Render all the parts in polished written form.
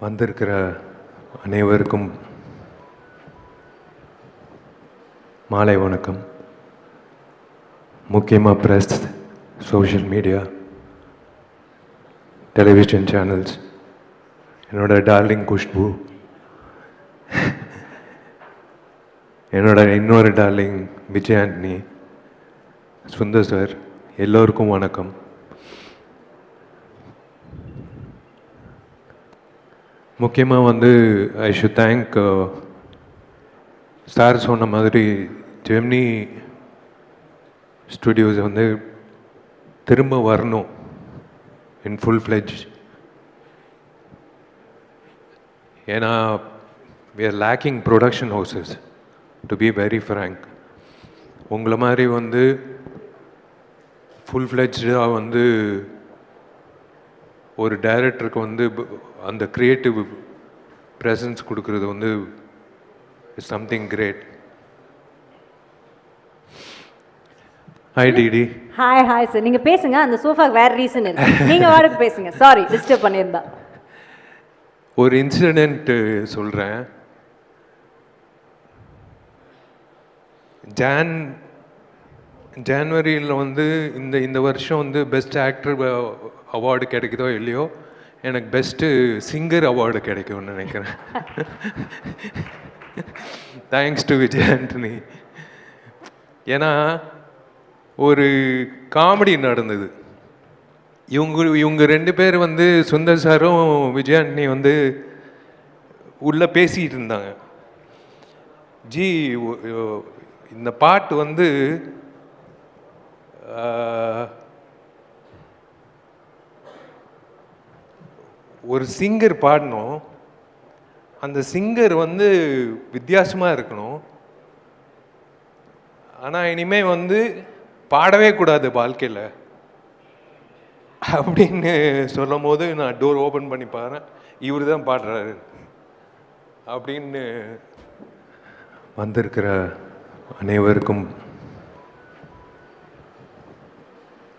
வந்திருக்கிற அனைவருக்கும் மாலை வணக்கம். முக்கியமாக press, social media, television channels, என்னோட டார்லிங் குஷ்பு, என்னோட இன்னொரு டார்லிங் விஜய் ஆண்டனி, சுந்தர் சார், எல்லோருக்கும் வணக்கம். முக்கியமாக ஐ ஷுட் தேங்க் சார் சொன்ன மாதிரி ஜெமினி ஸ்டுடியோஸ் திரும்ப வரணும் இன் ஃபுல் ஃப்ளெஜ். ஏன்னா we are lacking production houses, to be very frank. உங்களை மாதிரி ஃபுல் ஃப்ளெஜ்டாக ஒரு டைரக்டருக்கு அந்த க்ரியேட்டிவ் ப்ரெசன்ஸ் கொடுக்கறது is something great. Hi DD. Hi sir, நீங்கள் பேசுங்க. அந்த சோஃபாக்கு வேறு ரீசன் இருக்கு, நீங்கள் வாடகை பேசுங்க. சாரி டிஸ்டர்ப் பண்ணியிருந்தா. ஒரு இன்சிடெண்ட் சொல்கிறேன். ஜான்வரியில் இந்த வருஷம் பெஸ்ட் ஆக்டர் அவார்டு கிடைக்குதோ இல்லையோ, எனக்கு பெஸ்ட்டு சிங்கர் அவார்டு கிடைக்கும்னு நினைக்கிறேன். Thanks to Vijay Antony. ஏன்னா ஒரு காமெடி நடந்தது. இவங்க ரெண்டு பேர் சுந்தர் சாரும் விஜய் ஆண்டனி உள்ளே பேசிகிட்டு இருந்தாங்க. ஜி, இந்த பாட்டு ஒரு சிங்கர் பாடணும், அந்த சிங்கர் வித்தியாசமாக இருக்கணும், ஆனால் இனிமேல் பாடவே கூடாது வாழ்க்கையில் அப்படின்னு சொல்லும் போது நான் டோர் ஓப்பன் பண்ணி பாருறேன், இவர் தான் பாடுறாரு அப்படின்னு. வந்திருக்கிற அனைவருக்கும்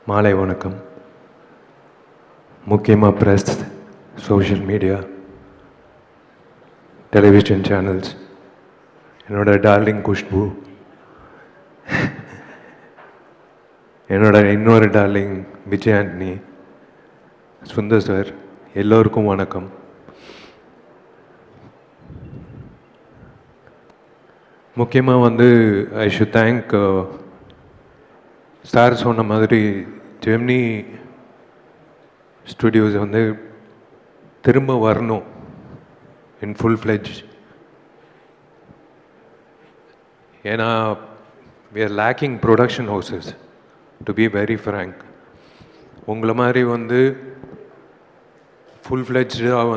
மாலை வணக்கம். முக்கியமாக press, social media, television channels, என்னோட டார்லிங் குஷ்பு, என்னோட இன்னொரு டார்லிங் விஜய் ஆண்டனி, சுந்தர் சார், எல்லோருக்கும் வணக்கம். முக்கியமாக ஐ ஷுட் தேங்க் சார் சொன்ன மாதிரி ஜெமினி ஸ்டுடியோஸ் திரும்ப வரணும் இன் ஃபுல் ஃப்ளெஜ். ஏன்னா we are lacking production houses, to be very frank. உங்களை மாதிரி ஃபுல் ஃப்ளெஜ்டாக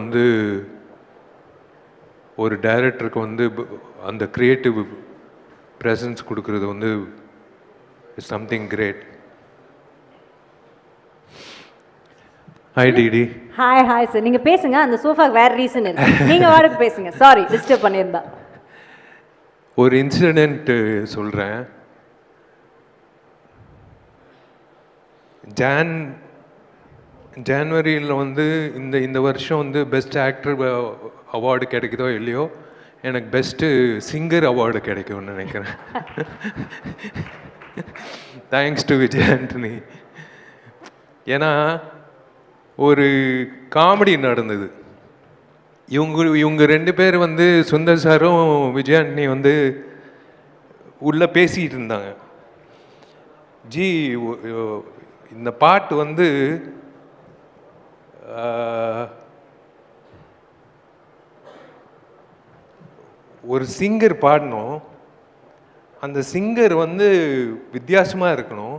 ஒரு டைரக்டருக்கு அந்த க்ரியேட்டிவ் ப்ரெசன்ஸ் கொடுக்கறது is something great. Hi DD. Hi sir, நீங்கள் பேசுங்க. அந்த சோஃபாக்கு வேறு ரீசன் இருக்கு, நீங்கள் வாடகை பேசுங்க. சாரி டிஸ்டர்ப் பண்ணியிருந்தா. ஒரு இன்சிடெண்ட் சொல்கிறேன். ஜான்வரியில் இந்த வருஷம் பெஸ்ட் ஆக்டர் அவார்டு கிடைக்குதோ இல்லையோ, எனக்கு பெஸ்ட்டு சிங்கர் அவார்டு கிடைக்கும்னு நினைக்கிறேன். Thanks to Vijay Antony. ஏன்னா ஒரு காமெடி நடந்தது. இவங்க ரெண்டு பேர் சுந்தர் சாரும் விஜய் ஆண்டனி உள்ளே பேசிகிட்டு இருந்தாங்க. ஜி, இந்த பாட்டு ஒரு சிங்கர் பாடணும், அந்த சிங்கர் வித்தியாசமாக இருக்கணும்,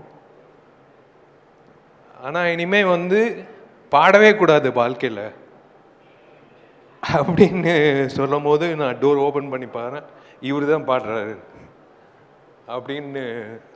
ஆனால் இனிமேல் பாடவே கூடாது வாழ்க்கையில் அப்படின்னு சொல்லும் போது நான் டோர் ஓப்பன் பண்ணி பாருறேன், இவர் தான் பாடுறாரு அப்படின்னு.